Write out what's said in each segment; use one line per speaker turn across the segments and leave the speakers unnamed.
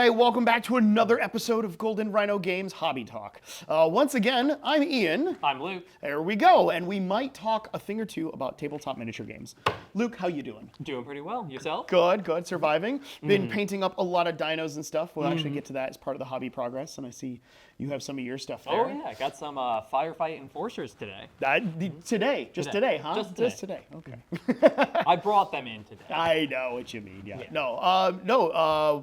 right, welcome back to another episode of Golden Rhino Games Hobby Talk. Once again, I'm Ian.
I'm Luke.
There we go, and we might talk a thing or two about tabletop miniature games. Luke, how you doing?
Doing pretty well. Yourself?
Good, good, surviving. Been painting up a lot of dinos and stuff. We'll actually get to that as part of the hobby progress, and I see you have some of your stuff there.
Oh yeah, I got some Firefight Enforcers today.
Today, just today, huh?
Just today.
Okay.
I brought them in today.
I know what you mean, yeah.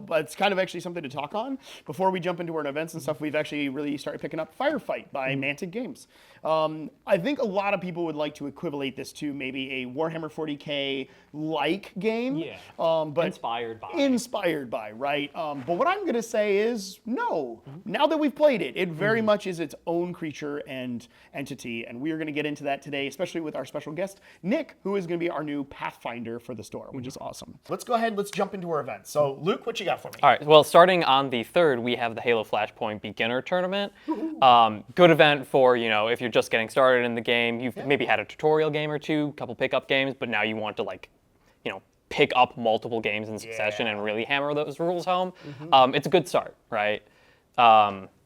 But it's kind of actually something to talk on. Before we jump into our events and stuff, we've actually really started picking up Firefight by MANTIC Games. I think a lot of people would like to equivalent this to maybe a Warhammer 40K-like game.
Yeah,
but
inspired by.
Inspired by, right? But what I'm going to say is, no. Now that we've played it, it very much is its own creature and entity, and we are going to get into that today, especially with our special guest, Nick, who is going to be our new Pathfinder for the store, which is awesome. Let's go ahead, let's jump into our events. So, Luke, what you got for me?
All right, well, starting on the 3rd, we have the Halo Flashpoint Beginner Tournament. Good event for, if you're just getting started in the game, you've maybe had a tutorial game or two, a couple pickup games, but now you want to, pick up multiple games in succession and really hammer those rules home. It's a good start, right?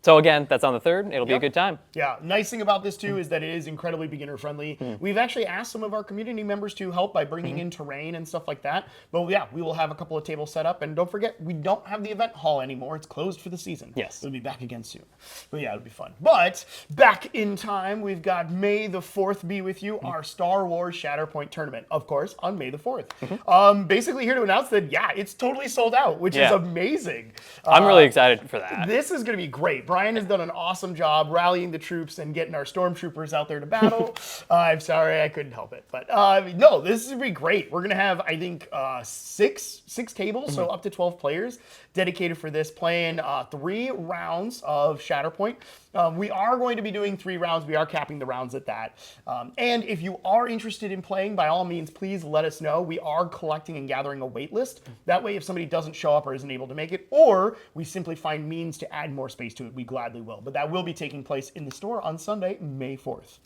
So again, that's on the 3rd. It'll be a good time.
Yeah, nice thing about this too is that it is incredibly beginner friendly. We've actually asked some of our community members to help by bringing in terrain and stuff like that. But yeah, we will have a couple of tables set up, and don't forget, we don't have the event hall anymore. It's closed for the season.
Yes.
It'll be back again soon. But yeah, it'll be fun. But back in time, we've got May the 4th be with you, our Star Wars Shatterpoint tournament, of course, on May the 4th. Basically here to announce that, yeah, it's totally sold out, which is amazing.
I'm really excited for that.
This is going to be great. Brian has done an awesome job rallying the troops and getting our stormtroopers out there to battle. I'm sorry, I couldn't help it. But no, this is going to be great. We're going to have, I think, six tables, so up to 12 players dedicated for this, playing 3 rounds of Shatterpoint. We are going to be doing 3 rounds. We are capping the rounds at that. And if you are interested in playing, by all means, please let us know. We are collecting and gathering a wait list. That way, if somebody doesn't show up or isn't able to make it, or we simply find means to add more space to it, we gladly will. But that will be taking place in the store on Sunday, May 4th.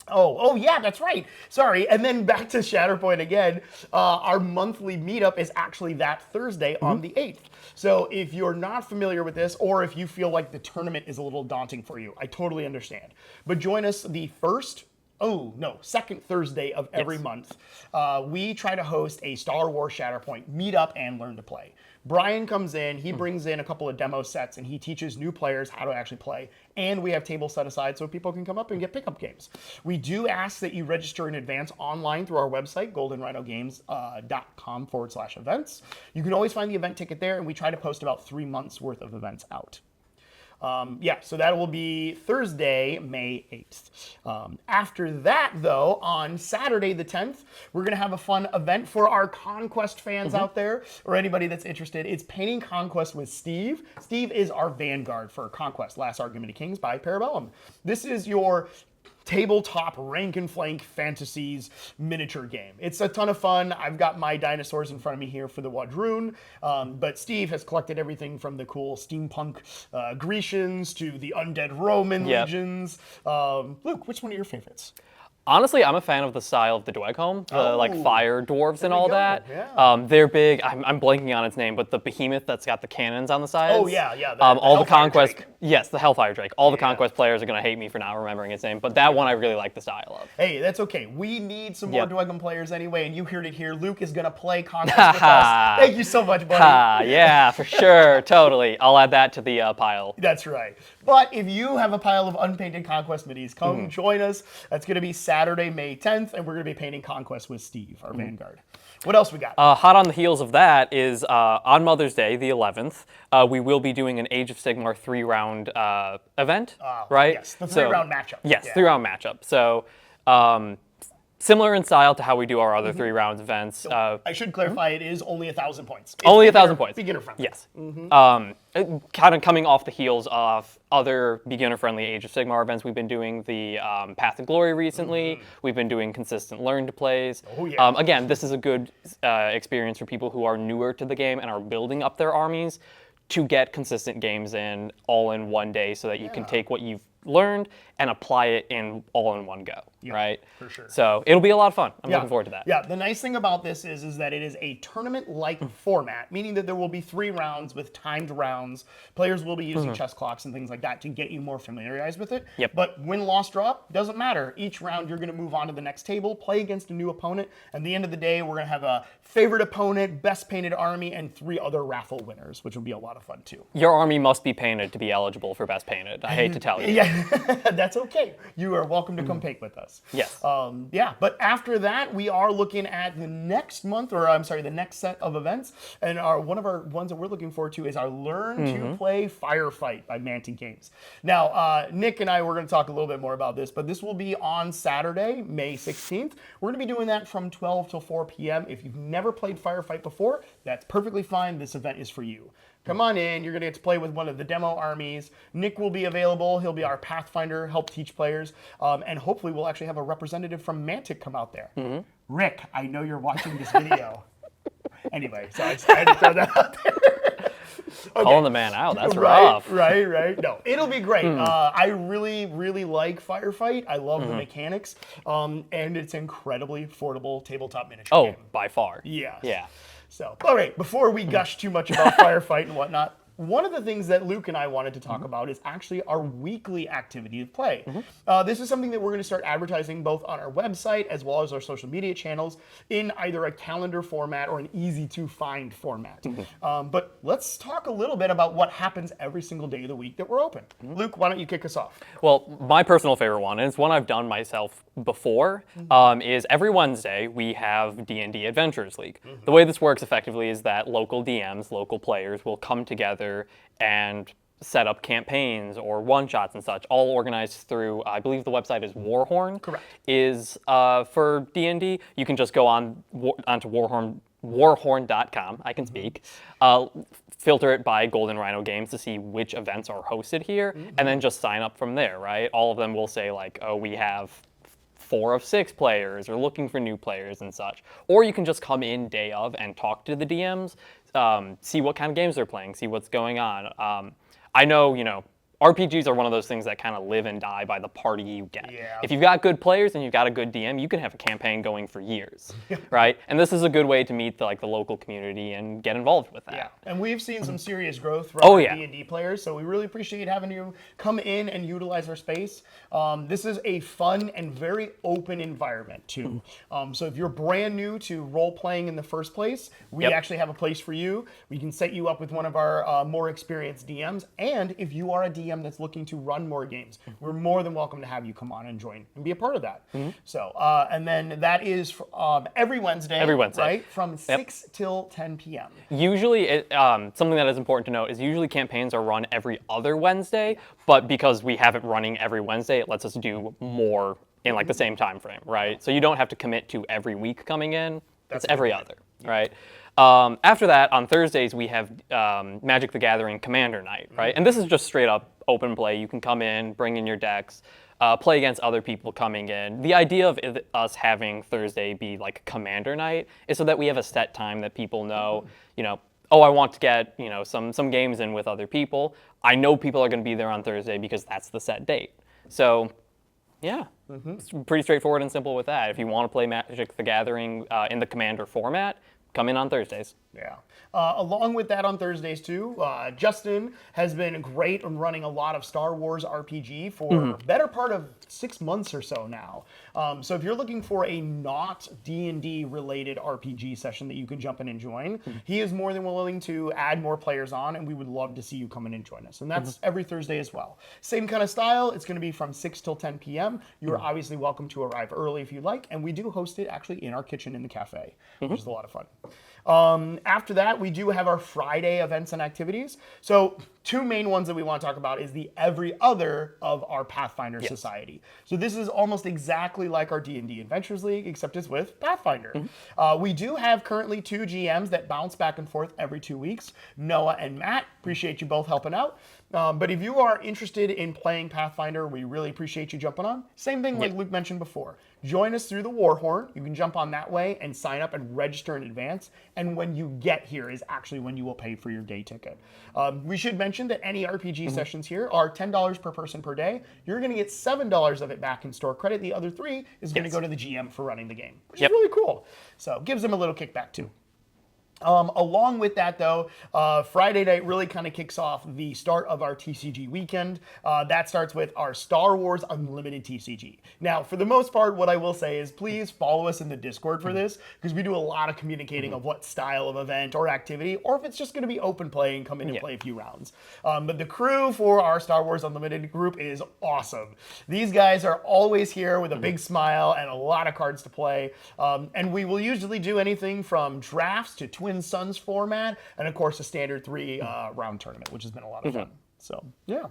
Oh, yeah, that's right. Sorry. And then back to Shatterpoint again. Our monthly meetup is actually that Thursday on the 8th. So if you're not familiar with this, or if you feel like the tournament is a little daunting for you, I totally understand. But join us the second Thursday of every month. We try to host a Star Wars Shatterpoint meetup and learn to play. Brian comes in, he brings in a couple of demo sets, and he teaches new players how to actually play. And we have tables set aside so people can come up and get pickup games. We do ask that you register in advance online through our website, goldenrhinogames.com/events. You can always find the event ticket there, and we try to post about 3 months worth of events out. So that will be Thursday, May 8th. After that, though, on Saturday the 10th, we're going to have a fun event for our Conquest fans out there, or anybody that's interested. It's Painting Conquest with Steve. Steve is our Vanguard for Conquest, Last Argument of Kings by Parabellum. This is your tabletop rank and flank fantasies miniature game. It's a ton of fun. I've got my dinosaurs in front of me here for the Wadroon, but Steve has collected everything from the cool steampunk Grecians to the undead Roman legions. Luke, which one are your favorites?
Honestly, I'm a fan of the style of the Dweghome, the fire dwarves and all that.
Yeah.
They're big. I'm blanking on its name, but the behemoth that's got the cannons on the sides.
Oh yeah.
All the Conquest.
Drake.
Yes, the Hellfire Drake. All the Conquest players are gonna hate me for not remembering its name, but that one I really like the style of.
Hey, that's okay. We need some more Dweghome players anyway, and you heard it here. Luke is gonna play Conquest with us. Thank you so much, buddy.
Yeah, for sure, totally. I'll add that to the pile.
That's right. But if you have a pile of unpainted Conquest minis, come join us. That's gonna be Saturday, May 10th, and we're going to be painting Conquest with Steve, our Vanguard. What else we got?
Hot on the heels of that is on Mother's Day, the 11th, we will be doing an Age of Sigmar 3-round event, right?
Yes, the 3-round matchup.
Yes, 3-round matchup. So similar in style to how we do our other 3-round events.
So I should clarify, it is only 1,000 points. It's
only 1,000 points.
Beginner friendly.
Yes. Kind of coming off the heels of other beginner-friendly Age of Sigmar events. We've been doing the Path of Glory recently. We've been doing consistent learn to plays.
Oh, yeah.
Again, this is a good experience for people who are newer to the game and are building up their armies to get consistent games in all in one day so that you can take what you've learned and apply it all in one go, right?
For sure.
So it'll be a lot of fun. I'm looking forward to that.
Yeah, the nice thing about this is that it is a tournament-like format, meaning that there will be 3 rounds with timed rounds. Players will be using chess clocks and things like that to get you more familiarized with it.
Yep.
But win, loss, draw, doesn't matter. Each round you're going to move on to the next table, play against a new opponent. At the end of the day, we're going to have a favorite opponent, best painted army, and 3 other raffle winners, which will be a lot of fun too.
Your army must be painted to be eligible for best painted. I hate to tell you.
Yeah, that's okay. You are welcome to come paint with us.
Yes.
Yeah, but after that, we are looking at the next month, or I'm sorry, the next set of events. And one of our ones that we're looking forward to is our Learn to Play Firefight by MANTIC Games. Now, Nick and I, we're going to talk a little bit more about this, but this will be on Saturday, May 16th. We're going to be doing that from 12 till 4 p.m. If you've never played Firefight before, that's perfectly fine. This event is for you. Come on in. You're going to get to play with one of the demo armies. Nick will be available. He'll be our Pathfinder, help teach players. And hopefully we'll actually have a representative from MANTIC come out there. Rick, I know you're watching this video. Anyway, so I just had to throw that out there. Okay.
Calling the man out, that's rough.
Right. No, it'll be great. I really like Firefight. I love the mechanics. And it's incredibly affordable tabletop miniature game.
By far.
Yes.
Yeah.
So, all right, before we gush too much about Firefight and whatnot, one of the things that Luke and I wanted to talk about is actually our weekly activity of play. This is something that we're going to start advertising both on our website as well as our social media channels in either a calendar format or an easy-to-find format. But let's talk a little bit about what happens every single day of the week that we're open. Luke, why don't you kick us off?
Well, my personal favorite one, and it's one I've done myself before, is every Wednesday we have D&D Adventures League. The way this works effectively is that local DMs, local players, will come together and set up campaigns or one-shots and such, all organized through, I believe the website is Warhorn.
Correct.
Is for D&D. You can just go onto warhorn.com, I can speak, filter it by Golden Rhino Games to see which events are hosted here, and then just sign up from there, right? All of them will say like, oh, we have 4 of 6 players or looking for new players and such. Or you can just come in day of and talk to the DMs, see what kind of games they're playing, see what's going on. I know, RPGs are one of those things that kind of live and die by the party you get.
Yeah.
If you've got good players and you've got a good DM, you can have a campaign going for years, right? And this is a good way to meet the local community and get involved with that.
Yeah, and we've seen some serious growth from D&D players, so we really appreciate having you come in and utilize our space. This is a fun and very open environment, too. So if you're brand new to role-playing in the first place, we actually have a place for you. We can set you up with one of our more experienced DMs, and if you are a DM that's looking to run more games, we're more than welcome to have you come on and join and be a part of that. So, and then that is every Wednesday.
Every Wednesday.
Right? From 6 till 10 p.m.
Usually, something that is important to note is usually campaigns are run every other Wednesday, but because we have it running every Wednesday, it lets us do more in the same time frame, right? So you don't have to commit to every week coming in. It's every other, right? After that, on Thursdays, we have Magic the Gathering Commander Night, right? And this is just straight up open play. You can come in, bring in your decks, play against other people coming in. The idea of us having Thursday be like Commander Night is so that we have a set time that people know, oh, I want to get, some games in with other people. I know people are going to be there on Thursday because that's the set date. So, yeah, it's pretty straightforward and simple with that. If you want to play Magic the Gathering in the Commander format, come in on Thursdays.
Yeah. Along with that on Thursdays too, Justin has been great on running a lot of Star Wars RPG for the better part of 6 months or so now. So if you're looking for a not D&D related RPG session that you can jump in and join, he is more than willing to add more players on, and we would love to see you come in and join us. And that's every Thursday as well. Same kind of style. It's going to be from 6 till 10 p.m. You're obviously welcome to arrive early if you'd like, and we do host it actually in our kitchen in the cafe, which is a lot of fun. After that, we do have our Friday events and activities. So 2 main ones that we want to talk about is the every other of our Pathfinder Society. So this is almost exactly like our D&D Adventures League, except it's with Pathfinder. We do have currently 2 GMs that bounce back and forth every 2 weeks. Noah and Matt, appreciate you both helping out. But if you are interested in playing Pathfinder, we really appreciate you jumping on. Same thing like Luke mentioned before. Join us through the Warhorn. You can jump on that way and sign up and register in advance. And when you get here is actually when you will pay for your day ticket. We should mention that any RPG sessions here are $10 per person per day. You're going to get $7 of it back in store credit. The other $3 is going to go to the GM for running the game, which is really cool. So gives them a little kickback too. Along with that, though, Friday night really kind of kicks off the start of our TCG weekend. That starts with our Star Wars Unlimited TCG. Now, for the most part, what I will say is please follow us in the Discord for this, because we do a lot of communicating of what style of event or activity, or if it's just going to be open play and come in and play a few rounds. But the crew for our Star Wars Unlimited group is awesome. These guys are always here with a big smile and a lot of cards to play. And we will usually do anything from drafts to Twin Suns format, and of course a standard 3-round tournament, which has been a lot of fun. So yeah.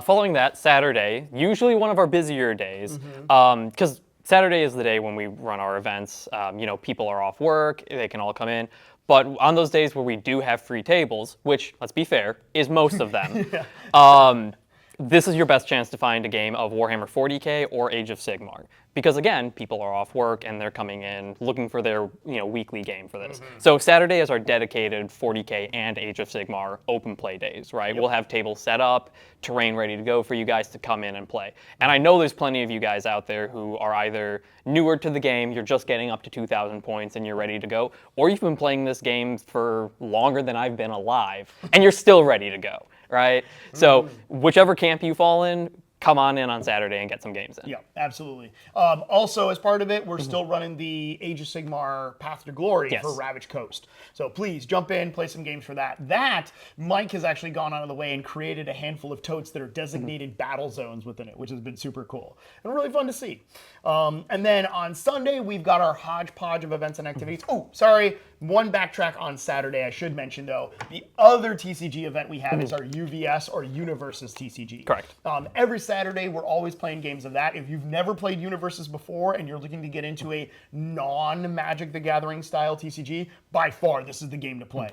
Following that, Saturday, usually one of our busier days, because Saturday is the day when we run our events. You know, people are off work, they can all come in. But on those days where we do have free tables, which, let's be fair, is most of them, this is your best chance to find a game of Warhammer 40K or Age of Sigmar. Because again, people are off work and they're coming in looking for their weekly game for this. So Saturday is our dedicated 40K and Age of Sigmar open play days, right? We'll have tables set up, terrain ready to go for you guys to come in and play. And I know there's plenty of you guys out there who are either newer to the game, you're just getting up to 2,000 points and you're ready to go, or you've been playing this game for longer than I've been alive and you're still ready to go. Right? So whichever camp you fall in, come on in on Saturday and get some games in.
Yeah, absolutely. Also, as part of it, we're still running the Age of Sigmar Path to Glory for Ravage Coast. So please jump in, play some games for that. That, Mike has actually gone out of the way and created a handful of totes that are designated battle zones within it, which has been super cool and really fun to see. And then on Sunday, we've got our hodgepodge of events and activities. Oh, sorry. One backtrack on Saturday, I should mention, though. The other TCG event we have is our UVS or Universes TCG.
Correct.
Every Saturday, we're always playing games of that. If you've never played Universes before and you're looking to get into a non-Magic the Gathering style TCG, by far, this is the game to play.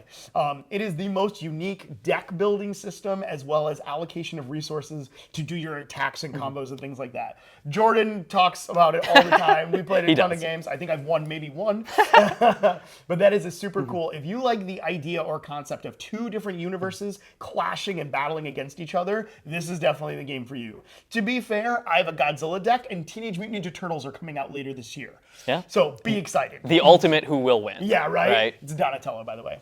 It is the most unique deck building system as well as allocation of resources to do your attacks and combos and things like that. Jordan talks about it all the time. We played a ton of games. I think I've won maybe one. But that is a super cool. If you like the idea or concept of two different universes clashing and battling against each other, this is definitely the game for you. To be fair, I have a Godzilla deck, and Teenage Mutant Ninja Turtles are coming out later this year. Yeah. So be excited.
The ultimate who will win.
Yeah, right? It's Donatello, by the way.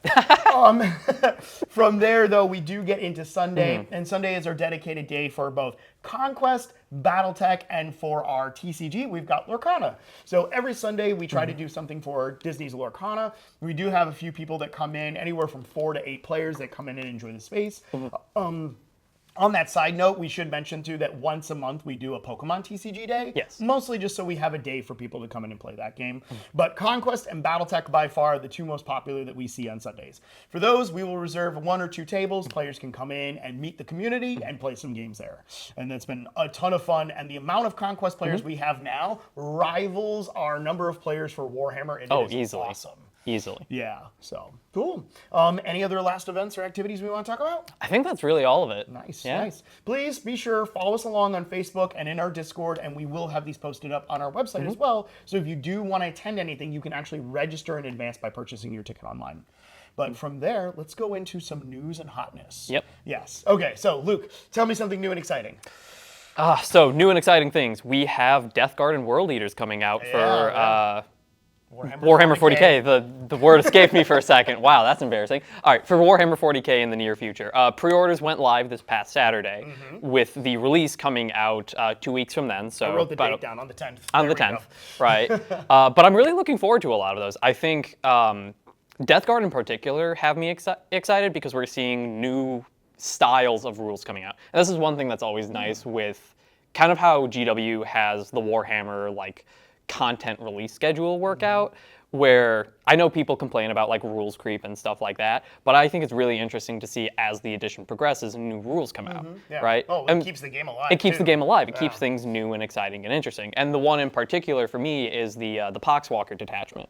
From there, though, we do get into Sunday, and Sunday is our dedicated day for both Conquest, Battletech, and for our TCG, we've got Lorcana. So every Sunday, we try to do something for Disney's Lorcana. We do have a few people that come in, anywhere from 4 to 8 players that come in and enjoy the space. On that side note, we should mention, too, that once a month we do a Pokemon TCG day.
Yes.
Mostly just so we have a day for people to come in and play that game. But Conquest and Battletech, by far, are the two most popular that we see on Sundays. For those, we will reserve 1 or 2 tables. Players can come in and meet the community and play some games there. And that's been a ton of fun. And the amount of Conquest players we have now rivals our number of players for Warhammer. It is
easily.
Awesome.
Easily.
Yeah, so cool. Any other last events or activities we want to talk about?
I think that's really all of it.
Nice, nice. Please be sure, follow us along on Facebook and in our Discord, and we will have these posted up on our website as well. So if you do want to attend anything, you can actually register in advance by purchasing your ticket online. But from there, let's go into some news and hotness.
Yep.
Yes. Okay, so Luke, tell me something new and exciting.
So new and exciting things. We have Death Guard and World Eaters coming out for... Warhammer 40K. The word escaped me for a second. Wow, that's embarrassing. All right, for Warhammer 40K in the near future. Pre-orders went live this past Saturday with the release coming out 2 weeks from then. So
I wrote the date down on the 10th.
On the 10th, right. But I'm really looking forward to a lot of those. I think Death Guard in particular have me excited because we're seeing new styles of rules coming out. And this is one thing that's always nice with kind of how GW has the Warhammer, like, content release schedule workout, where I know people complain about like rules creep and stuff like that, but I think it's really interesting to see as the edition progresses and new rules come out, right?
Oh, it keeps the game alive.
It keeps the game alive. It keeps things new and exciting and interesting. And the one in particular for me is the Poxwalker detachment.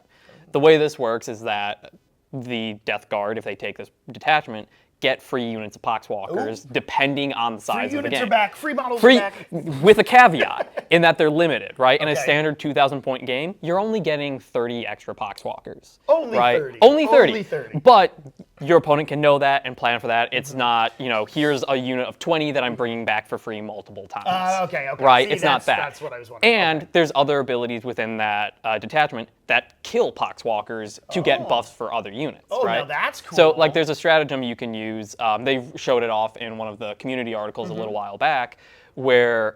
The way this works is that the Death Guard, if they take this detachment, get free units of Poxwalkers depending on the size
Free
of the
units
game.
are back. Free models
Free,
are back.
with a caveat in that they're limited, right? In a
Okay.
standard 2,000 point game, you're only getting 30 extra Poxwalkers.
Only
right?
30.
Only 30.
Only 30.
But your opponent can know that and plan for that. It's not, you know, here's a unit of 20 that I'm bringing back for free multiple times.
Okay.
Right?
See,
It's not that.
That's what I was wondering.
And there's other abilities within that detachment that kill Poxwalkers to get buffs for other units,
Oh,
right?
now that's cool.
So, like, there's a stratagem you can use. They showed it off in one of the community articles a little while back, where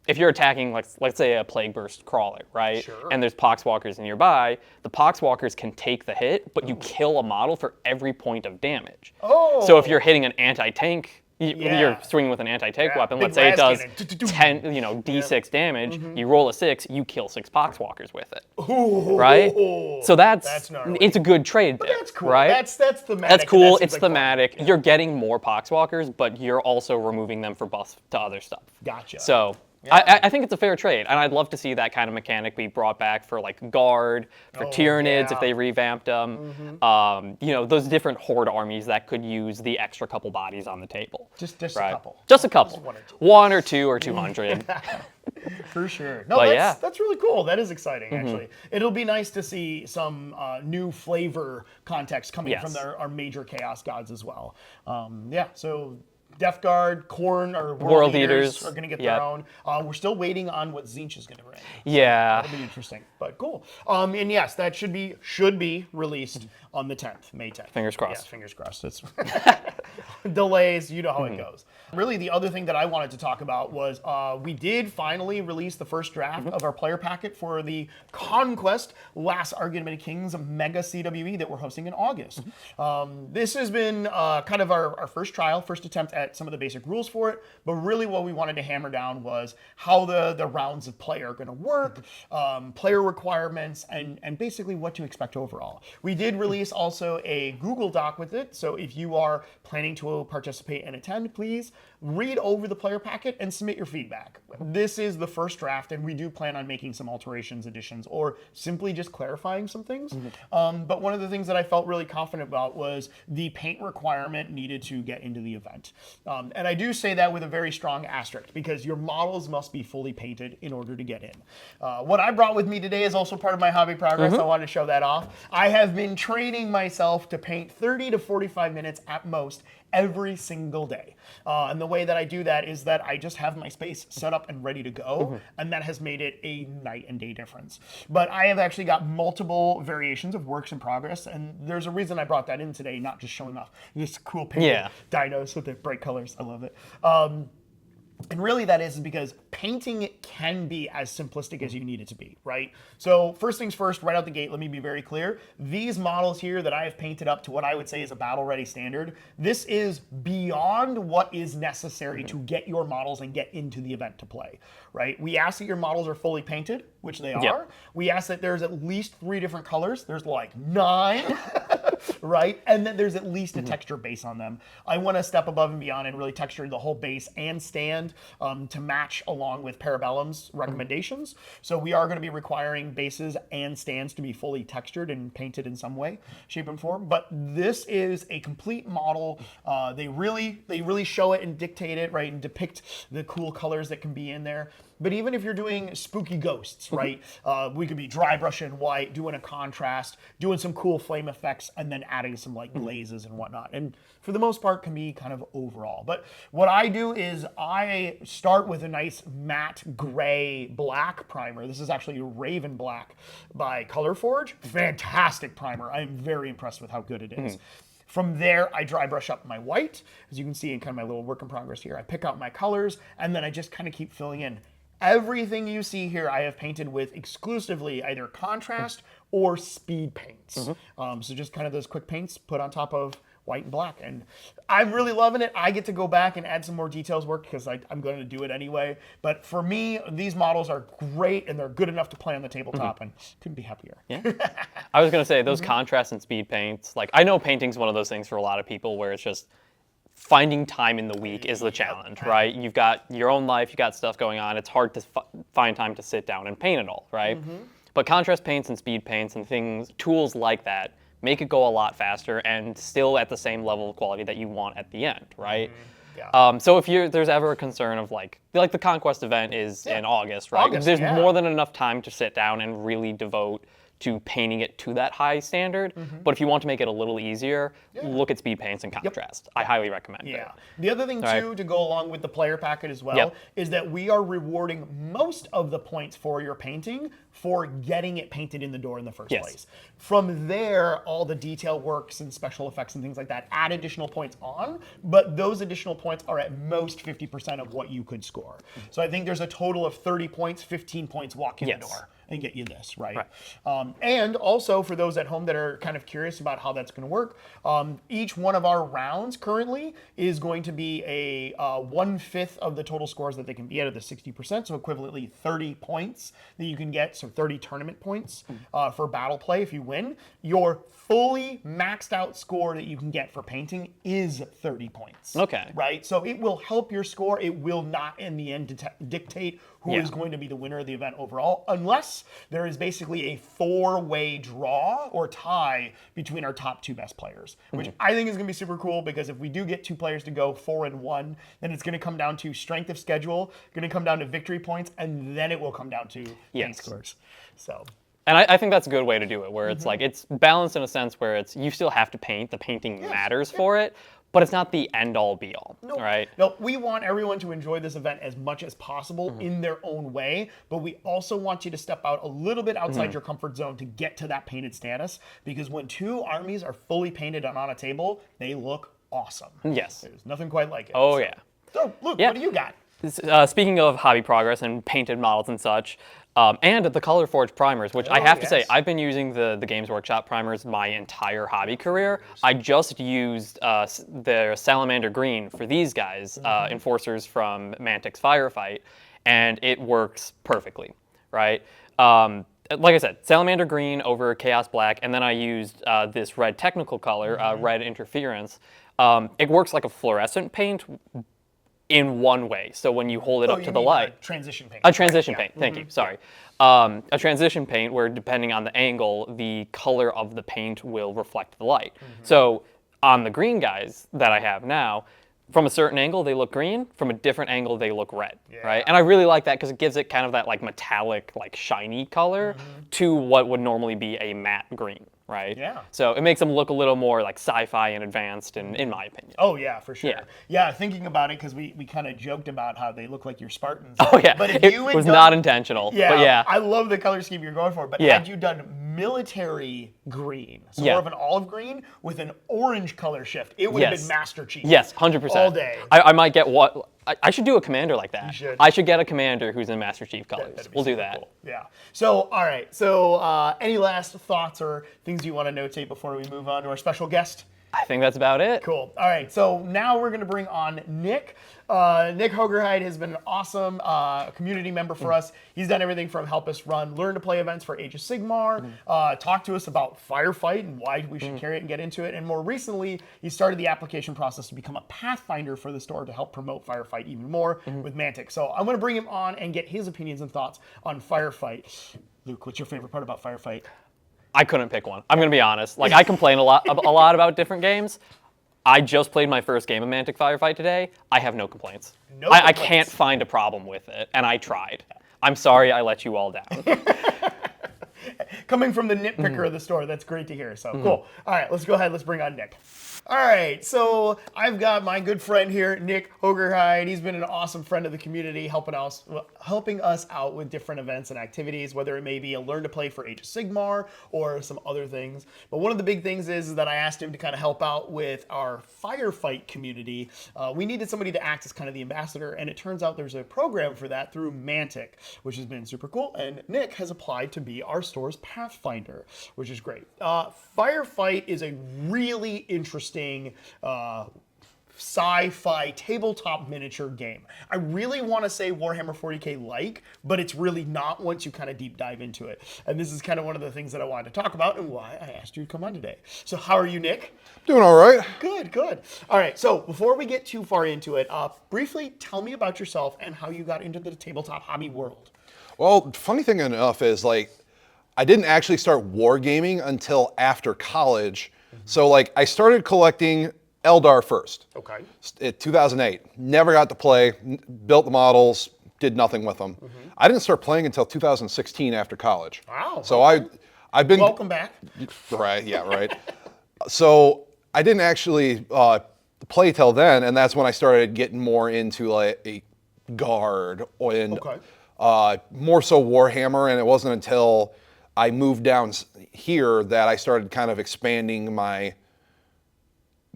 if you're attacking, like, let's say a Plague Burst crawler, right?
Sure.
And there's Poxwalkers nearby, the Poxwalkers can take the hit, but you kill a model for every point of damage.
Oh.
So if you're hitting an anti-tank,
Yeah.
you're swinging with an anti-tank
Yeah,
weapon,
big
let's say it does
Razkin.
10, you know, d6 damage, you roll a 6, you kill 6 Poxwalkers with it.
Ooh.
Right? So
That's gnarly.
it's a good trade there,
That's cool.
right?
That's thematic.
That's
and
cool.
that seems
It's
like fun.
thematic.
Yeah.
You're getting more Poxwalkers, but you're also removing them for buffs to other stuff.
Gotcha.
So I think it's a fair trade, and I'd love to see that kind of mechanic be brought back for like Guard, for Tyranids if they revamped them. You know, those different Horde armies that could use the extra couple bodies on the table.
Just
right?
a couple.
Just a couple.
one or two.
1 or 2 or 200.
For sure. No,
But
that's really cool. That is exciting, actually. It'll be nice to see some new flavor context coming from our major Chaos Gods as well. Yeah, so Death Guard, Khorne, or World Eaters are going to get their own. We're still waiting on what Tzeentch is going to bring.
Yeah.
That'll be interesting, but cool. And yes, that should be released on the 10th, May 10th.
Fingers crossed.
Yeah, fingers crossed. It's delays, you know how it goes. Really, the other thing that I wanted to talk about was we did finally release the first draft of our player packet for the Conquest Last Argument of Kings Mega CWE that we're hosting in August. This has been kind of our first trial, first attempt at some of the basic rules for it, but really what we wanted to hammer down was how the rounds of play are going to work, player requirements, and basically what to expect overall. We did release also a Google Doc with it, so if you are planning to participate and attend, please read over the player packet and submit your feedback. This is the first draft, and we do plan on making some alterations, additions, or simply just clarifying some things. But one of the things that I felt really confident about was the paint requirement needed to get into the event. And I do say that with a very strong asterisk, because your models must be fully painted in order to get in. What I brought with me today is also part of my hobby progress. I wanted to show that off. I have been training myself to paint 30 to 45 minutes at most every single day. And the way that I do that is that I just have my space set up and ready to go, and that has made it a night and day difference. But I have actually got multiple variations of works in progress, and there's a reason I brought that in today, not just showing off this cool painted dinos with the bright colors. I love it. And really that is because painting can be as simplistic as you need it to be, right? So first things first, right out the gate, let me be very clear. These models here that I have painted up to what I would say is a battle-ready standard, this is beyond what is necessary to get your models and get into the event to play, right? We ask that your models are fully painted, which they are. We ask that there's at least 3 different colors. There's like 9, right? And then there's at least a texture base on them. I want to step above and beyond and really texture the whole base and stand to match along with Parabellum's recommendations. So we are going to be requiring bases and stands to be fully textured and painted in some way, shape, and form. But this is a complete model. They really show it and dictate it, right, and depict the cool colors that can be in there. But even if you're doing spooky ghosts, right, we could be dry brushing white, doing a contrast, doing some cool flame effects, and then adding some like glazes and whatnot. And for the most part, can be kind of overall. But what I do is I start with a nice matte gray black primer. This is actually Raven Black by Colorforge. Fantastic primer. I'm very impressed with how good it is. From there, I dry brush up my white. As you can see in kind of my little work in progress here, I pick out my colors, and then I just kind of keep filling in. Everything you see here I have painted with exclusively either contrast or speed paints. So just kind of those quick paints put on top of white and black. And I'm really loving it. I get to go back and add some more details work because I'm going to do it anyway. But for me, these models are great and they're good enough to play on the tabletop, and couldn't be happier.
I was going to say, those contrast and speed paints, like I know painting's one of those things for a lot of people where it's just finding time in the week is the challenge, right? You've got your own life, you've got stuff going on. It's hard to find time to sit down and paint it all, right? But contrast paints and speed paints and things, tools like that make it go a lot faster, and still at the same level of quality that you want at the end, right?
Yeah.
So if there's ever a concern of like the Conquest event is in August, right?
August,
There's
yeah.
more than enough time to sit down and really devote to painting it to that high standard. But if you want to make it a little easier, look at speed paints and contrast. I highly recommend it.
Yeah. The other thing, too, to go along with the player packet as well,
Yep.
is that we are rewarding most of the points for your painting for getting it painted in the door in the first
Yes.
place. From there, all the detail works and special effects and things like that add additional points on, but those additional points are at most 50% of what you could score. So I think there's a total of 30 points, 15 points walk in the door and get you this, right? And also for those at home that are kind of curious about how that's going to work, each one of our rounds currently is going to be a 1/5 of the total scores that they can be out of the 60%, so equivalently 30 points that you can get, so 30 tournament points for battle play if you win. Your fully maxed out score that you can get for painting is 30 points.
Okay.
Right? So it will help your score. It will not in the end dictate who is going to be the winner of the event overall, unless there is basically a 4-way draw or tie between our top 2 best players, which I think is going to be super cool, because if we do get 2 players to go 4-1, then it's going to come down to strength of schedule, going to come down to victory points, and then it will come down to paint scores. So.
And I think that's a good way to do it, where it's like, it's balanced in a sense where it's, you still have to paint, the painting matters for it, but it's not the end-all be-all, right?
No, we want everyone to enjoy this event as much as possible in their own way, but we also want you to step out a little bit outside your comfort zone to get to that painted status, because when 2 armies are fully painted and on a table, they look awesome.
Yes.
There's nothing quite like it.
Oh,
so.
yeah.
So, Luke, what do you got?
Speaking of hobby progress and painted models and such, and the Color Forge primers, which I have to say, I've been using the Games Workshop primers my entire hobby career. I just used the Salamander Green for these guys, Enforcers from MANTIC's Firefight, and it works perfectly, right? Like I said, Salamander Green over Chaos Black, and then I used this red technical color, Red Interference. It works like a fluorescent paint in one way. So when you hold it up to the light.
A transition paint.
A transition paint, thank you, sorry. A transition paint where depending on the angle, the color of the paint will reflect the light. So on the green guys that I have now, from a certain angle they look green, from a different angle they look red, right? And I really like that because it gives it kind of that like metallic, like shiny color to what would normally be a matte green. Right?
Yeah.
So it makes them look a little more like sci-fi and advanced, in my opinion.
Oh, yeah, for sure.
Yeah.
Yeah, thinking about it, because we kind of joked about how they look like your Spartans.
Oh, yeah.
But if
it
you had
was
done,
not intentional.
Yeah,
But yeah.
I love the color scheme you're going for, but had you done military green, so more of an olive green with an orange color shift, it would have been Master Chief.
Yes, 100%.
All day.
I might get what... I should do a commander like that.
You should.
I should get a commander who's in Master Chief colors. We'll do that.
Cool. Yeah. So, all right. So, any last thoughts or things you want to notate before we move on to our special guest?
I think that's about it.
Cool. All right. So now we're going to bring on Nick. Nick Hogerheide has been an awesome community member for us. He's done everything from help us run Learn to Play events for Age of Sigmar, talk to us about Firefight and why we should carry it and get into it. And more recently, he started the application process to become a Pathfinder for the store to help promote Firefight even more with Mantic. So I'm going to bring him on and get his opinions and thoughts on Firefight. Luke, what's your favorite part about Firefight?
I couldn't pick one. I'm going to be honest. Like, I complain a lot about different games. I just played my first game of Mantic Firefight today. I have no complaints. I can't find a problem with it, and I tried. I'm sorry I let you all down.
Coming from the nitpicker of the store, that's great to hear. So cool. All right, let's go ahead. Let's bring on Nick. All right, so I've got my good friend here, Nick Hogerheide. He's been an awesome friend of the community, helping us out with different events and activities, whether it may be a Learn to Play for Age of Sigmar or some other things. But one of the big things is that I asked him to kind of help out with our Firefight community. We needed somebody to act as kind of the ambassador, and it turns out there's a program for that through Mantic, which has been super cool. And Nick has applied to be our store's Pathfinder, which is great. Firefight is a really interesting sci-fi tabletop miniature game. I really want to say Warhammer 40k like, but it's really not once you kind of deep dive into it. And this is kind of one of the things that I wanted to talk about and why I asked you to come on today. So how are you, Nick?
Doing all right.
Good, good. All right, so before we get too far into it, briefly tell me about yourself and how you got into the tabletop hobby world.
Well, funny thing enough is like, I didn't actually start wargaming until after college. So like I started collecting Eldar first.
Okay.
In 2008. Never got to play, built the models, did nothing with them. I didn't start playing until 2016 after college.
Wow.
So
okay.
I've been
Welcome back.
right, yeah, right. So I didn't actually play till then, and that's when I started getting more into like a guard and more so Warhammer. And it wasn't until I moved down here that I started kind of expanding my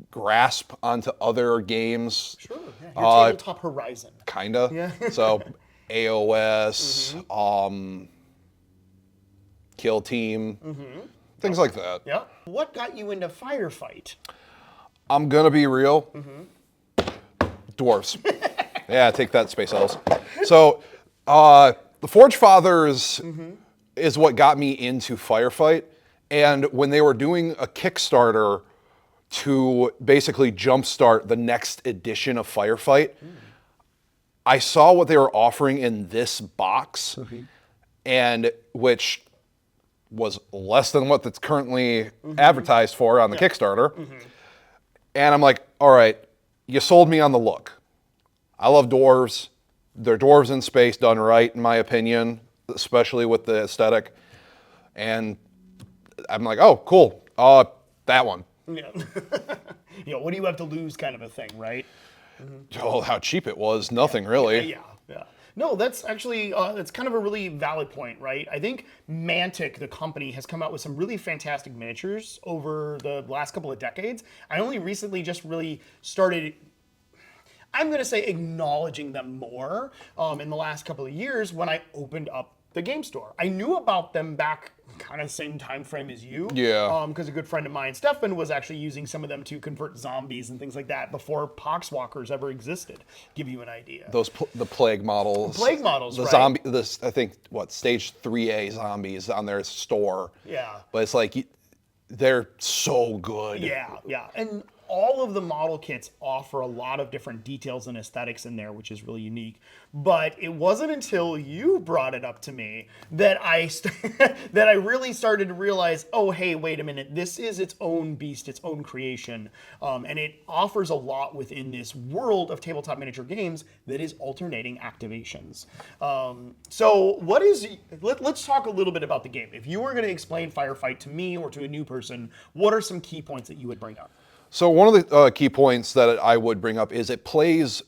grasp onto other games.
Sure. Yeah. Your tabletop horizon.
Kinda. Yeah. So AOS, Kill Team, things like that.
Yeah. What got you into Firefight?
I'm gonna be real. Dwarves. Yeah, take that, Space Elves. So, the Forge Fathers is what got me into Firefight. And when they were doing a Kickstarter to basically jumpstart the next edition of Firefight, I saw what they were offering in this box, and which was less than what that's currently advertised for on the Kickstarter. And I'm like, all right, you sold me on the look. I love dwarves. They're dwarves in space done right, in my opinion, especially with the aesthetic. And I'm like, oh, cool. That one.
Yeah. You know, what do you have to lose kind of a thing, right?
Oh, how cheap it was. Nothing really.
Yeah. No, that's actually, that's kind of a really valid point, right? I think MANTIC, the company, has come out with some really fantastic miniatures over the last couple of decades. I only recently just really started, I'm going to say, acknowledging them more in the last couple of years when I opened up the game store. I knew about them back kind of same time frame as you.
Yeah.
Because a good friend of mine, Stefan, was actually using some of them to convert zombies and things like that before poxwalkers ever existed. Give you an idea.
The plague models.
Plague models,
the
right.
zombie. This, I think, stage 3A zombies on their store.
Yeah.
But it's like they're so good.
Yeah. And all of the model kits offer a lot of different details and aesthetics in there, which is really unique. But it wasn't until you brought it up to me that that I really started to realize, oh, hey, wait a minute, this is its own beast, its own creation, and it offers a lot within this world of tabletop miniature games that is alternating activations. So let's talk a little bit about the game. If you were going to explain Firefight to me or to a new person, what are some key points that you would bring up?
So one of the key points that I would bring up is it plays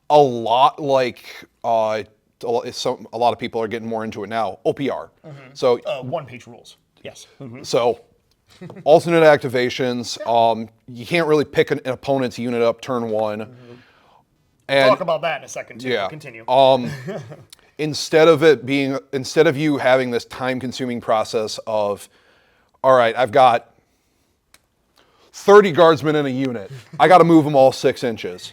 a lot like a lot of people are getting more into it now. OPR. So
one-page rules. Yes.
So alternate activations. You can't really pick an opponent's unit up turn one. And
talk about that in a second too.
Yeah.
Continue.
Instead of you having this time-consuming process of, all right, I've got 30 guardsmen in a unit. I got to move them all 6 inches.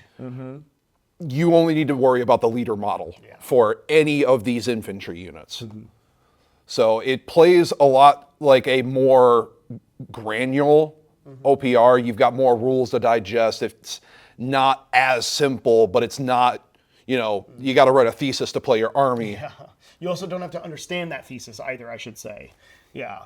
You only need to worry about the leader model for any of these infantry units. So it plays a lot like a more granular OPR. You've got more rules to digest. It's not as simple, but it's not, you got to write a thesis to play your army.
Yeah. You also don't have to understand that thesis either, I should say. Yeah.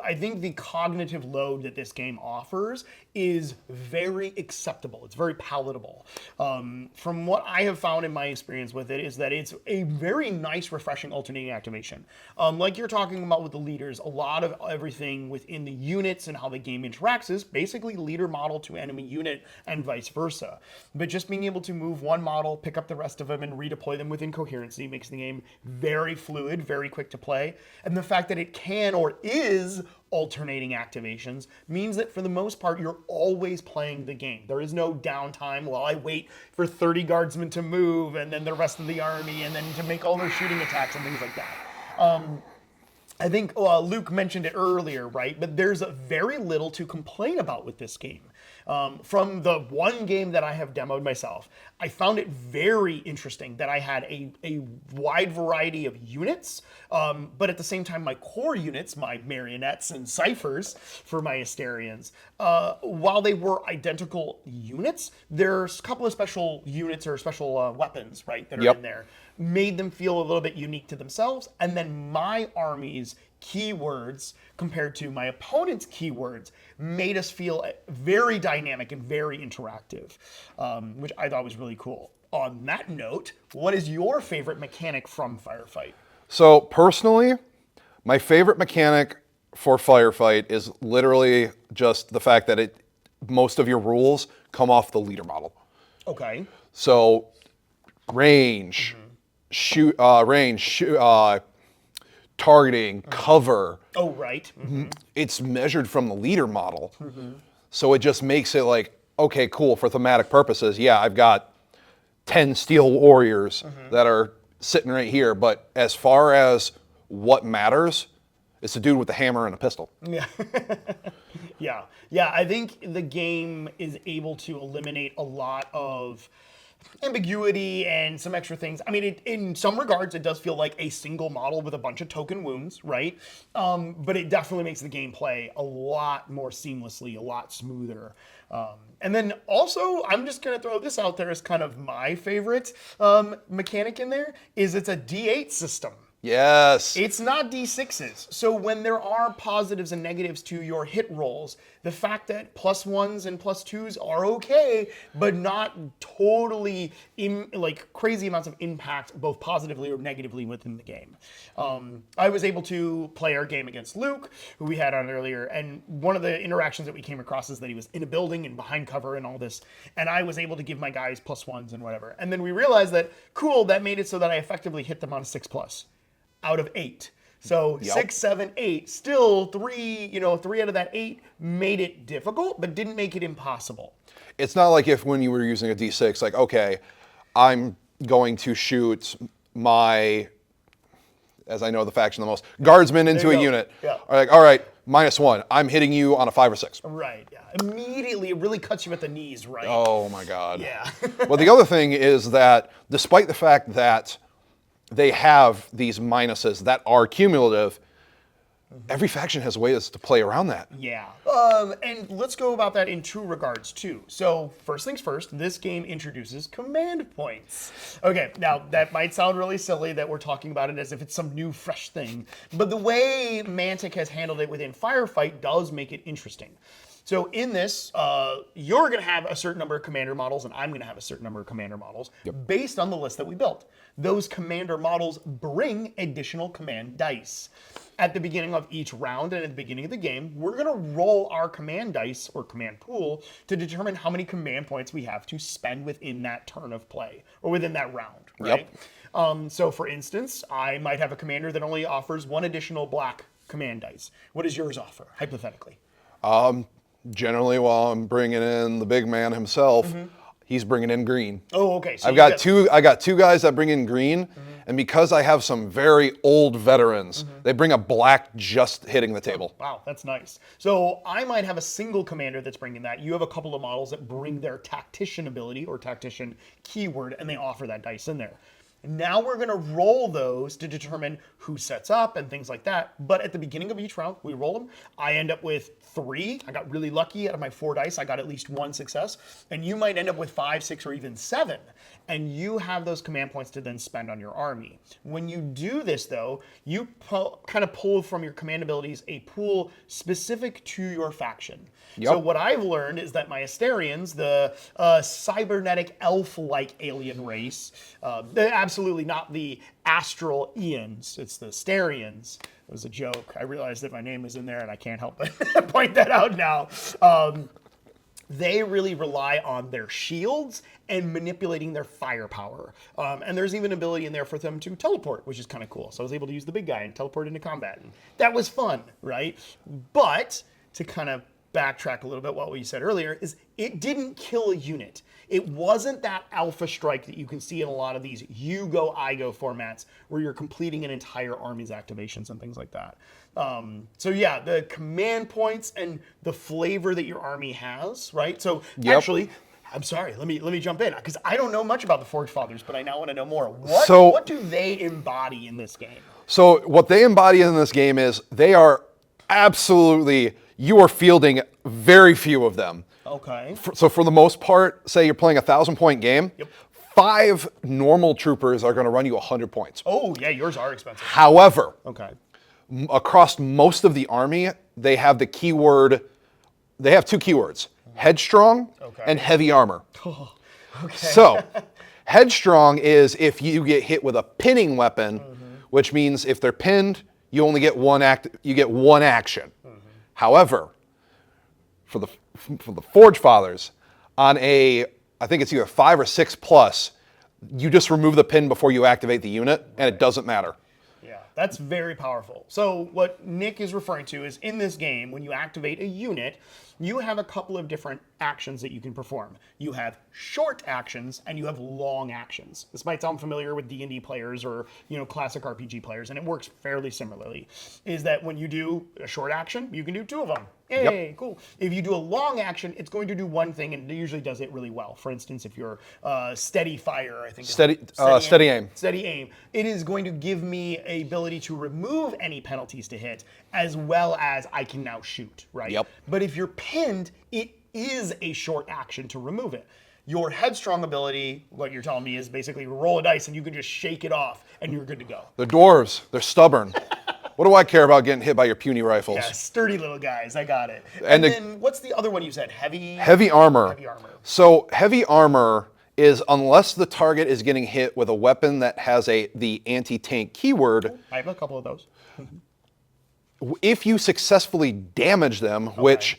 I think the cognitive load that this game offers is very acceptable. It's very palatable. From what I have found in my experience with it is that it's a very nice, refreshing alternating activation. Like you're talking about with the leaders, a lot of everything within the units and how the game interacts is basically leader model to enemy unit and vice versa. But just being able to move one model, pick up the rest of them, and redeploy them within coherency makes the game very fluid, very quick to play. And the fact that it can or is alternating activations means that for the most part, you're always playing the game. There is no downtime while I wait for 30 guardsmen to move and then the rest of the army and then to make all their shooting attacks and things like that. I think Luke mentioned it earlier, right? But there's very little to complain about with this game. From the one game that I have demoed myself, I found it very interesting that I had a wide variety of units, but at the same time, my core units, my marionettes and ciphers for my Asterians, while they were identical units, there's a couple of special units or special weapons, right, that are in there, made them feel a little bit unique to themselves, and then my armies keywords compared to my opponent's keywords made us feel very dynamic and very interactive, which I thought was really cool. On that note, what is your favorite mechanic from Firefight?
So personally, my favorite mechanic for Firefight is literally just the fact that most of your rules come off the leader model.
Okay.
So range, targeting, cover.
Oh, right.
It's measured from the leader model. So it just makes it like, okay, cool, for thematic purposes, yeah, I've got 10 steel warriors that are sitting right here, but as far as what matters, it's the dude with the hammer and a pistol.
Yeah. Yeah, I think the game is able to eliminate a lot of ambiguity and some extra things. I mean, in some regards, it does feel like a single model with a bunch of token wounds, right? But it definitely makes the gameplay a lot more seamlessly, a lot smoother. And then also, I'm just going to throw this out there as kind of my favorite mechanic in there, is it's a D8 system.
Yes.
It's not D6s. So when there are positives and negatives to your hit rolls, the fact that +1s and +2s are okay, but not totally like crazy amounts of impact, both positively or negatively within the game. I was able to play our game against Luke, who we had on earlier, and one of the interactions that we came across is that he was in a building and behind cover and all this, and I was able to give my guys +1s and whatever. And then we realized that, cool, that made it so that I effectively hit them on a 6+ out of 8. So 6, 7, 8, still 3 out of that 8 made it difficult, but didn't make it impossible.
It's not like when you were using a D6, like, okay, I'm going to shoot my, as I know the faction the most, guardsman into a unit.
Yeah.
Like, all right, -1. I'm hitting you on a 5 or 6.
Right, yeah. Immediately, it really cuts you at the knees, right?
Oh my God.
Yeah.
Well, the other thing is that despite the fact that they have these minuses that are cumulative, every faction has ways to play around that.
Yeah. And let's go about that in 2 regards, too. So, first things first, this game introduces command points. Okay, now, that might sound really silly that we're talking about it as if it's some new, fresh thing, but the way Mantic has handled it within Firefight does make it interesting. So in this, you're going to have a certain number of commander models, and I'm going to have a certain number of commander models based on the list that we built. Those commander models bring additional command dice. At the beginning of each round and at the beginning of the game, we're going to roll our command dice or command pool to determine how many command points we have to spend within that turn of play or within that round, right? So for instance, I might have a commander that only offers 1 additional black command dice. What does yours offer, hypothetically?
Generally, while I'm bringing in the big man himself, he's bringing in green.
Oh, okay. So
I got two guys that bring in green, and because I have some very old veterans, they bring a black just hitting the table.
Wow, that's nice. So I might have a single commander that's bringing that. You have a couple of models that bring their tactician ability or tactician keyword, and they offer that dice in there. Now we're going to roll those to determine who sets up and things like that. But at the beginning of each round, we roll them. I end up with 3. I got really lucky. Out of my 4 dice, I got at least 1 success. And you might end up with 5, 6, or even 7. And you have those command points to then spend on your army. When you do this, though, you kind of pull from your command abilities a pool specific to your faction. So what I've learned is that my Asterians, the cybernetic elf-like alien race, they're absolutely not the astral Ians, it's the Asterians. It was a joke. I realized that my name is in there and I can't help but point that out now. They really rely on their shields and manipulating their firepower. And there's even an ability in there for them to teleport, which is kind of cool. So I was able to use the big guy and teleport into combat. And that was fun, right? But to kind of backtrack a little bit what we said earlier is it didn't kill a unit. It wasn't that alpha strike that you can see in a lot of these you go, I go formats where you're completing an entire army's activations and things like that. So yeah, the command points and the flavor that your army has, right? So actually, I'm sorry, let me jump in because I don't know much about the Forge Fathers, but I now want to know more. What do they embody in this game?
So what they embody in this game is they are absolutely, you are fielding very few of them.
Okay.
So for the most part, say you're playing a 1,000-point game, 5 normal troopers are going to run you 100 points.
Oh, yeah, yours are expensive.
However, across most of the army, they have the keyword, they have two keywords, headstrong and heavy armor.
Okay.
So, headstrong is if you get hit with a pinning weapon, which means if they're pinned, you only get one action. However, for the Forge Fathers, on a, I think it's either 5 or 6 plus, you just remove the pin before you activate the unit, and it doesn't matter.
Yeah, that's very powerful. So what Nick is referring to is in this game, when you activate a unit, you have a couple of different actions that you can perform. You have short actions and you have long actions. This might sound familiar with D&D players or classic RPG players, and it works fairly similarly. Is that when you do a short action, you can do 2 of them. Yay, cool. If you do a long action, it's going to do one thing, and it usually does it really well. For instance, if you're steady fire, I think
steady aim.
Steady aim. It is going to give me a ability to remove any penalties to hit, as well as I can now shoot, right?
Yep.
But if you're pinned, it is a short action to remove it. Your headstrong ability, what you're telling me, is basically roll a dice and you can just shake it off and you're good to go.
The dwarves, they're stubborn. What do I care about getting hit by your puny rifles?
Yeah, sturdy little guys. I got it. And then what's the other one you said? Heavy armor. Heavy armor.
So heavy armor is unless the target is getting hit with a weapon that has the anti-tank keyword.
I have a couple of those.
If you successfully damage them, which,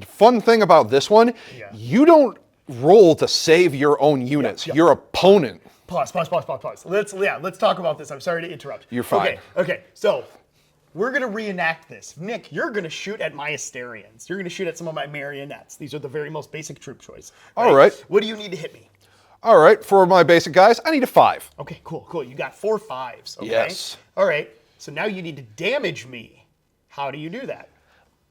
fun thing about this one, you don't roll to save your own units. Your opponent.
Pause. Let's talk about this. I'm sorry to interrupt.
You're fine.
Okay. So we're going to reenact this. Nick, you're going to shoot at my Asterians. You're going to shoot at some of my marionettes. These are the very most basic troop choice. Right?
All right.
What do you need to hit me?
All right. For my basic guys, I need a 5.
Okay, cool. You got 4 5s. Okay?
Yes.
All right. So now you need to damage me. How do you do that?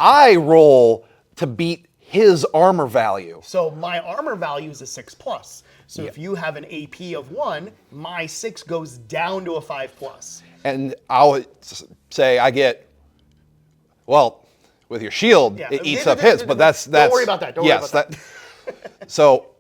I roll to beat his armor value.
So my armor value is a 6 plus. So if you have an AP of 1, my 6 goes down to a 5 plus.
And I'll say I get, well, with your shield, it eats up hits, but that's...
Don't worry about that. Don't worry about that.
So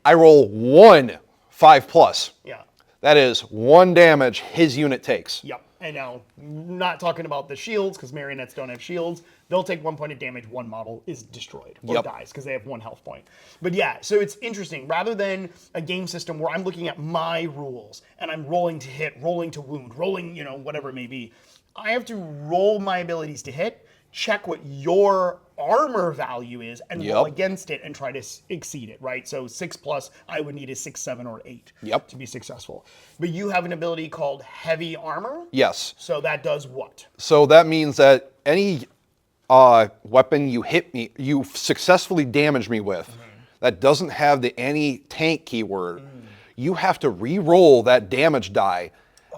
I roll 1 5 plus.
Yeah.
That is 1 damage his unit takes.
Yep. And now, not talking about the shields, because marionettes don't have shields. They'll take 1 point of damage, 1 model is destroyed or dies, because they have 1 health point. But yeah, so it's interesting. Rather than a game system where I'm looking at my rules, and I'm rolling to hit, rolling to wound, rolling, whatever it may be, I have to roll my abilities to hit, check what your armor value is, and roll against it and try to exceed it, right? So 6 plus, I would need a 6, 7, or 8 to be successful. But you have an ability called heavy armor?
Yes.
So that does what?
So that means that any weapon you successfully damage me with, that doesn't have the anti-tank keyword, you have to re-roll that damage die,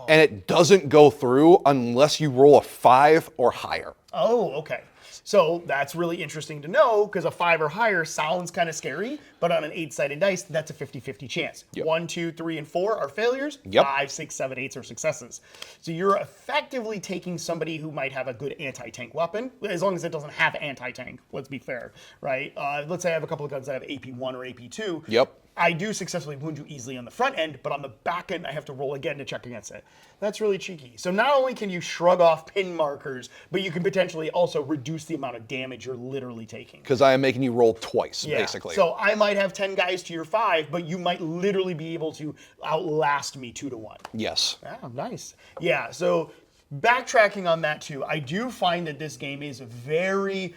and it doesn't go through unless you roll a 5 or higher.
Oh, okay. So that's really interesting to know, because a 5 or higher sounds kind of scary, but on an 8-sided dice, that's a 50-50 chance. 1, 2, 3, and 4 are failures. 5, 6, 7, 8 are successes. So you're effectively taking somebody who might have a good anti-tank weapon, as long as it doesn't have anti-tank, let's be fair, right? Let's say I have a couple of guns that have AP1 or AP2. I do successfully wound you easily on the front end, but on the back end, I have to roll again to check against it. That's really cheeky. So not only can you shrug off pin markers, but you can potentially also reduce the amount of damage you're literally taking.
Because I am making you roll twice, basically.
So I might have 10 guys to your 5, but you might literally be able to outlast me 2 to 1.
Yes.
Ah, nice. Yeah, so backtracking on that too, I do find that this game is very,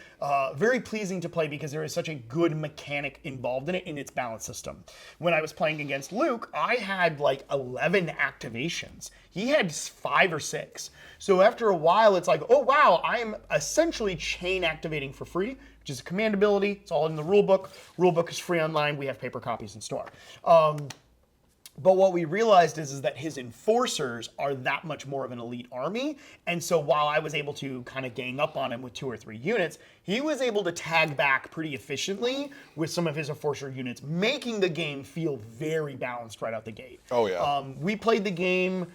very pleasing to play because there is such a good mechanic involved in it in its balance system. When I was playing against Luke, I had like 11 activations. He had 5 or 6. So after a while, it's like, oh wow, I'm essentially chain activating for free, which is a command ability. It's all in the rulebook. Rulebook is free online. We have paper copies in store. But what we realized is that his enforcers are that much more of an elite army. And so while I was able to kind of gang up on him with 2 or 3 units, he was able to tag back pretty efficiently with some of his enforcer units, making the game feel very balanced right out the gate.
Oh, yeah.
We played the game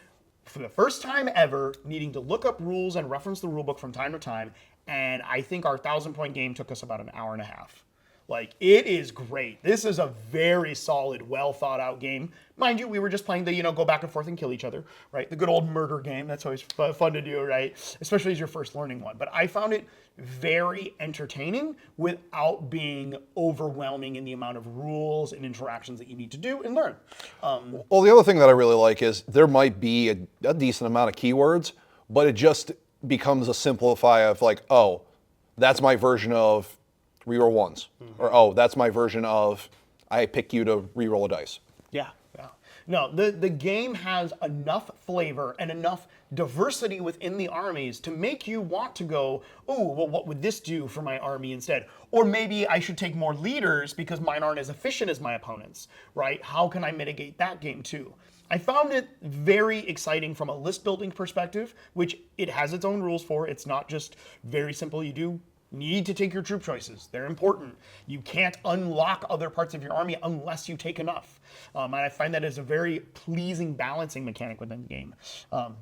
for the first time ever, needing to look up rules and reference the rulebook from time to time. And I think our 1,000-point game took us about an hour and a half. Like, it is great. This is a very solid, well thought out game. Mind you, we were just playing the, go back and forth and kill each other, right? The good old murder game. That's always fun to do, right? Especially as your first learning one. But I found it very entertaining without being overwhelming in the amount of rules and interactions that you need to do and learn.
Well, the other thing that I really like is there might be a decent amount of keywords, but it just becomes a simplify of like, oh, that's my version of reroll ones. Or, oh, that's my version of I pick you to reroll a dice.
Yeah. No, the game has enough flavor and enough diversity within the armies to make you want to go, oh, well, what would this do for my army instead? Or maybe I should take more leaders because mine aren't as efficient as my opponents, right? How can I mitigate that game too? I found it very exciting from a list building perspective, which it has its own rules for. It's not just very simple. You do need to take your troop choices. They're important. You can't unlock other parts of your army unless you take enough. And I find that is a very pleasing balancing mechanic within the game.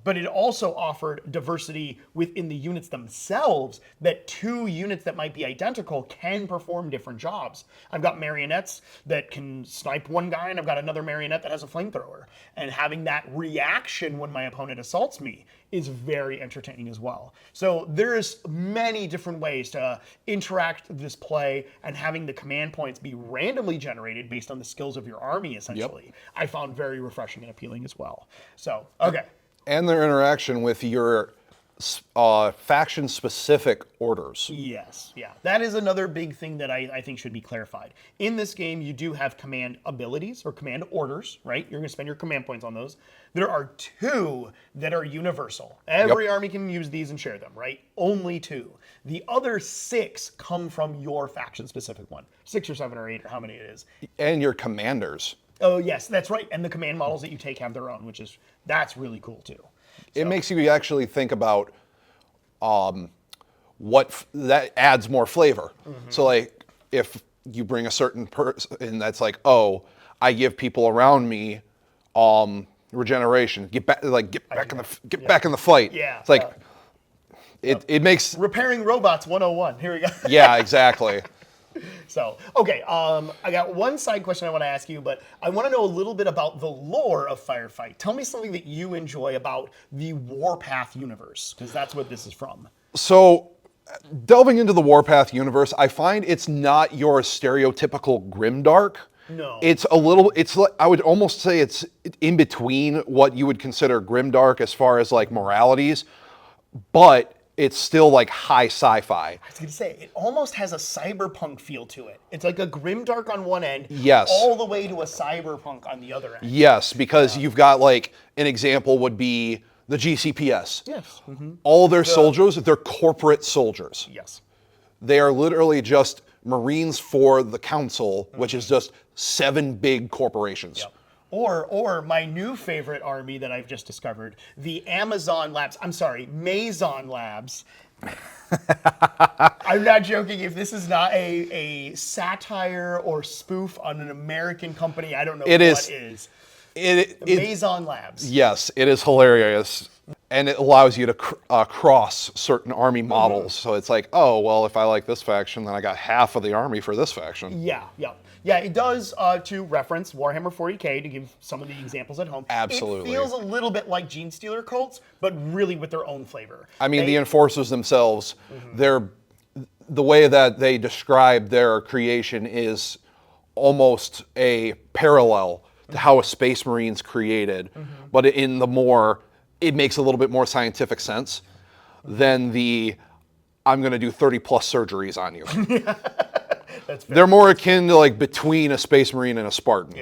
But it also offered diversity within the units themselves, that two units that might be identical can perform different jobs. I've got marionettes that can snipe one guy, and I've got another marionette that has a flamethrower. And having that reaction when my opponent assaults me is very entertaining as well. So there's many different ways to interact with this play, and having the command points be randomly generated based on the skills of your army, essentially, I found very refreshing and appealing as well. So, okay.
And their interaction with your faction-specific orders.
Yes, yeah. That is another big thing that I think should be clarified. In this game, you do have command abilities or command orders, right? You're going to spend your command points on those. There are 2 that are universal. Every army can use these and share them, right? Only 2. The other 6 come from your faction-specific one. 6 or 7 or 8 or how many it is.
And your commanders.
Oh, yes, that's right. And the command models that you take have their own, that's really cool too.
It makes you actually think about what that adds more flavor. So like if you bring a certain person that's like, oh, I give people around me regeneration, get back in the fight.
Yeah.
It's like it makes
repairing robots 101. Here we go.
Yeah, exactly.
So, okay, I got one side question I want to ask you, but I want to know a little bit about the lore of Firefight. Tell me something that you enjoy about the Warpath universe, because that's what this is from.
So, delving into the Warpath universe, I find it's not your stereotypical grimdark.
No.
It's a little, it's like, I would almost say it's in between what you would consider grimdark as far as like moralities, but it's still like high sci-fi.
I was going to say, it almost has a cyberpunk feel to it. It's like a grimdark on one end,
yes,
all the way to a cyberpunk on the other end.
Yes, because you've got like, an example would be the GCPS.
Yes.
All their soldiers, they're corporate soldiers.
Yes.
They are literally just Marines for the Council, which is just 7 big corporations.
Yep. Or my new favorite army that I've just discovered, the Amazon Labs. I'm sorry, Maison Labs. I'm not joking. If this is not a satire or spoof on an American company, I don't know what is. Maison Labs.
Yes, it is hilarious. And it allows you to cross certain army models. So it's like, oh, well, if I like this faction, then I got half of the army for this faction.
Yeah, it does to reference Warhammer 40K to give some of the examples at home.
Absolutely.
It feels a little bit like Gene Stealer cults, but really with their own flavor.
I mean, the Enforcers themselves, the way that they describe their creation is almost a parallel to how a Space Marine's created, but in the more, it makes a little bit more scientific sense than the, I'm going to do 30 plus surgeries on you. They're more akin to like between a Space Marine and a Spartan.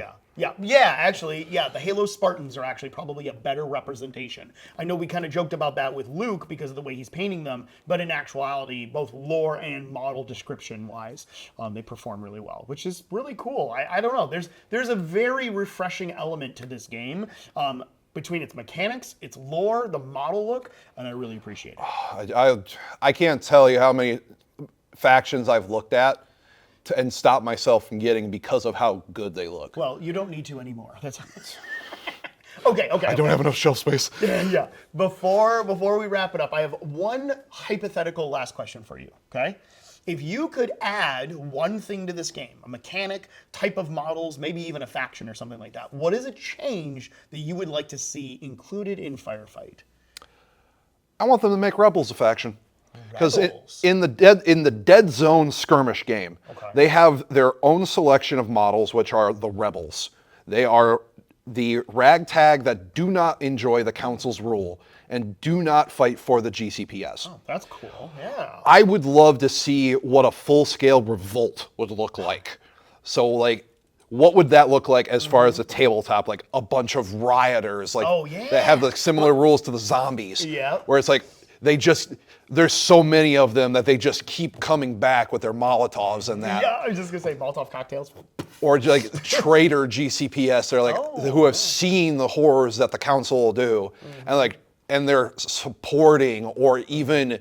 Actually, the Halo Spartans are actually probably a better representation. I know we kind of joked about that with Luke because of the way he's painting them, but in actuality, both lore and model description-wise, they perform really well, which is really cool. I don't know. There's a very refreshing element to this game. Between its mechanics, its lore, the model look, and I really appreciate it.
I can't tell you how many factions I've looked at and stopped myself from getting because of how good they look.
Well, you don't need to anymore. That's okay.
I don't have enough shelf space.
Yeah. Before we wrap it up, I have one hypothetical last question for you, okay? If you could add one thing to this game, a mechanic, type of models, maybe even a faction or something like that, what is a change that you would like to see included in Firefight?
I want them to make Rebels a faction. Because
Rebels.
in the Dead Zone skirmish game,
Okay.
they have their own selection of models, which are the Rebels. They are the ragtag that do not enjoy the Council's rule and do not fight for the GCPS.
Oh, that's cool. Yeah.
I would love to see what a full-scale revolt would look like. So, like, what would that look like as far as a tabletop? Like a bunch of rioters, like
Oh, yeah.
that have like similar rules to the zombies.
Yeah.
Where it's like there's so many of them that they just keep coming back with their Molotovs and that.
Yeah, I was just gonna say Molotov cocktails.
Or like traitor GCPS, they're like who have seen the horrors that the council will do, and they're supporting or even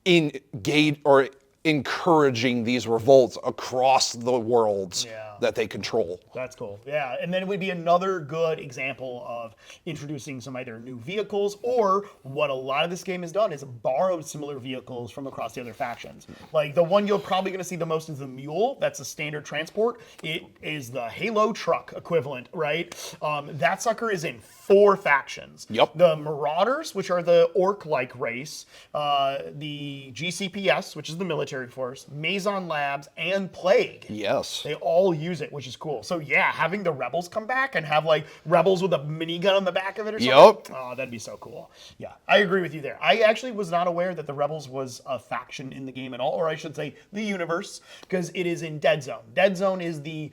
engage or encouraging these revolts across the worlds that they control.
That's cool. Yeah, and then it would be another good example of introducing some either new vehicles or what a lot of this game has done is borrowed similar vehicles from across the other factions. Like the one you're probably going to see the most is the Mule. That's a standard transport. It is the Halo truck equivalent, right? That sucker is in 4 factions.
Yep.
The Marauders, which are the orc-like race, the GCPS, which is the military force, Maison Labs, and Plague.
Yes.
They all use it, which is cool. So yeah, having the Rebels come back and have like Rebels with a minigun on the back of it or something.
Yup.
Oh, that'd be so cool. Yeah, I agree with you there. I actually was not aware that the Rebels was a faction in the game at all, or I should say the universe, because it is in Dead Zone. Dead Zone is the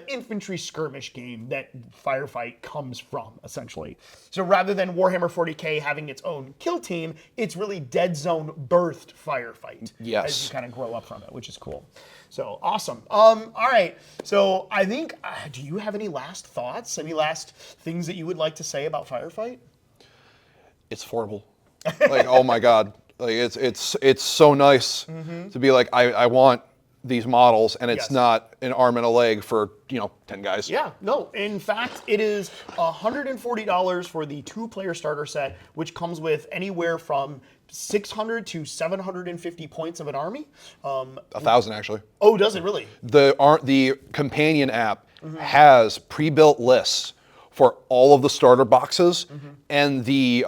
infantry skirmish game that Firefight comes from, essentially. So rather than Warhammer 40k having its own kill team, it's really Dead Zone birthed Firefight.
Yes.
As you kind of grow up from it, which is cool. So awesome. All right. So I think, do you have any last thoughts? Any last things that you would like to say about Firefight?
It's affordable. Like, oh my God. Like it's so nice to be like, I want these models, and it's
Yes.
not an arm and a leg for 10 guys.
Yeah, no. In fact, it is $140 for the 2-player starter set, which comes with anywhere from 600 to 750 points of an army.
1,000 actually.
Oh, does it really?
The companion app has pre-built lists for all of the starter boxes and the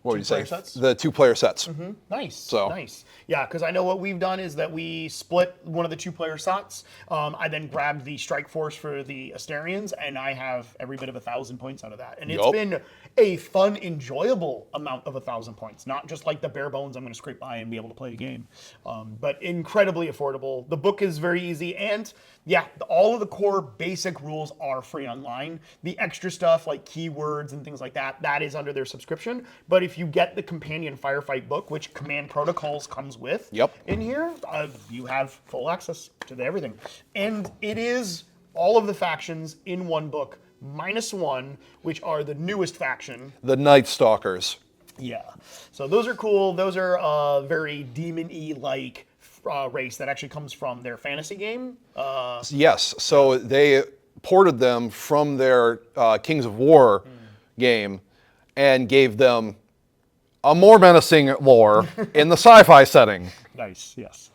what would you say?
Two-player sets?
The 2-player sets.
Nice.
So-
Nice. Yeah, because I know what we've done is that we split one of the 2-player sets. I then grabbed the Strike Force for the Asterians, and I have every bit of 1,000 points out of that. And it's
Yup.
been a fun, enjoyable amount of 1,000 points. Not just like the bare bones I'm going to scrape by and be able to play a game, but incredibly affordable. The book is very easy, and yeah, all of the core basic rules are free online. The extra stuff like keywords and things like that, that is under their subscription. But if you get the companion Firefight book, which Command Protocols comes with in here, you have full access to everything. And it is all of the factions in one book, minus one, which are the newest faction.
The Night Stalkers.
Yeah. So those are cool. Those are very demon-y like race that actually comes from their fantasy game.
Yes. So they ported them from their Kings of War game and gave them a more menacing lore in the sci-fi setting.
Nice, yes.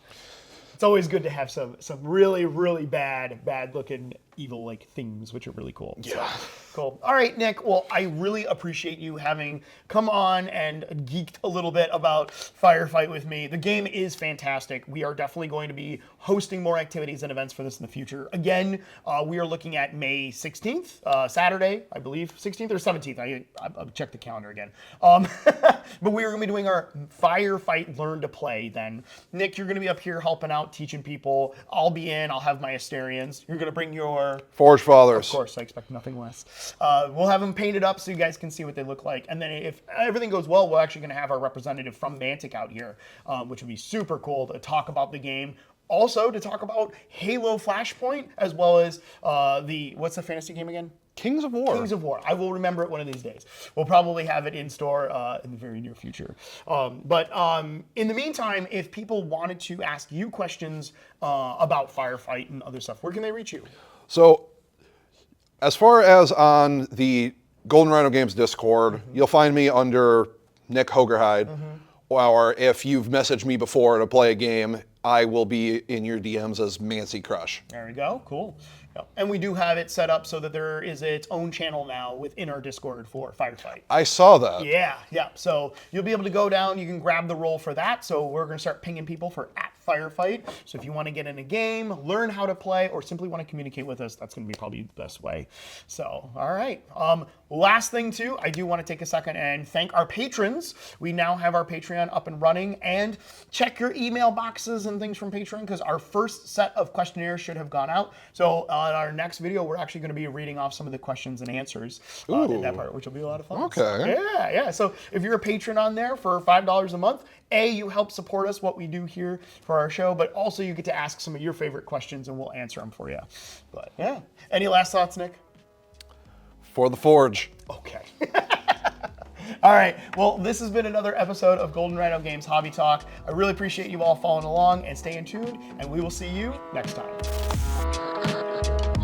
It's always good to have some really, really bad looking evil like things, which are really cool.
Yeah.
So, cool. All right, Nick. Well, I really appreciate you having come on and geeked a little bit about Firefight with me. The game is fantastic. We are definitely going to be hosting more activities and events for this in the future. Again, we are looking at May 16th, Saturday, I believe, 16th or 17th. I'll check the calendar again. But we are going to be doing our Firefight Learn to Play then. Nick, you're going to be up here helping out, teaching people. I'll be in. I'll have my Asterians. You're going to bring your...
Forge Fathers.
Of course, I expect nothing less. We'll have them painted up so you guys can see what they look like. And then if everything goes well, we're actually going to have our representative from MANTIC out here, which would be super cool to talk about the game. Also, to talk about Halo Flashpoint, as well as what's the fantasy game again?
Kings of War.
Kings of War. I will remember it one of these days. We'll probably have it in store in the very near future. But in the meantime, if people wanted to ask you questions about Firefight and other stuff, where can they reach you?
So, as far as on the Golden Rhino Games Discord, you'll find me under Nick Hogerhide. Or if you've messaged me before to play a game, I will be in your DMs as Mancy Crush.
There we go. Cool. Yep. And we do have it set up so that there is its own channel now within our Discord for Firefight.
I saw that.
Yeah. So you'll be able to go down. You can grab the role for that. So we're going to start pinging people for @Firefight. So if you want to get in a game, learn how to play, or simply want to communicate with us, that's going to be probably the best way. So, all right. Last thing too, I do want to take a second and thank our patrons. We now have our Patreon up and running, and check your email boxes and things from Patreon because our first set of questionnaires should have gone out. So on our next video, we're actually going to be reading off some of the questions and answers in that part, which will be a lot of fun.
Okay.
Yeah. So if you're a patron on there for $5 a month, you help support us, what we do here for our show, but also you get to ask some of your favorite questions and we'll answer them for you. But yeah. Any last thoughts, Nick?
For the Forge.
Okay. All right. Well, this has been another episode of Golden Rhino Games Hobby Talk. I really appreciate you all following along and staying tuned, and we will see you next time.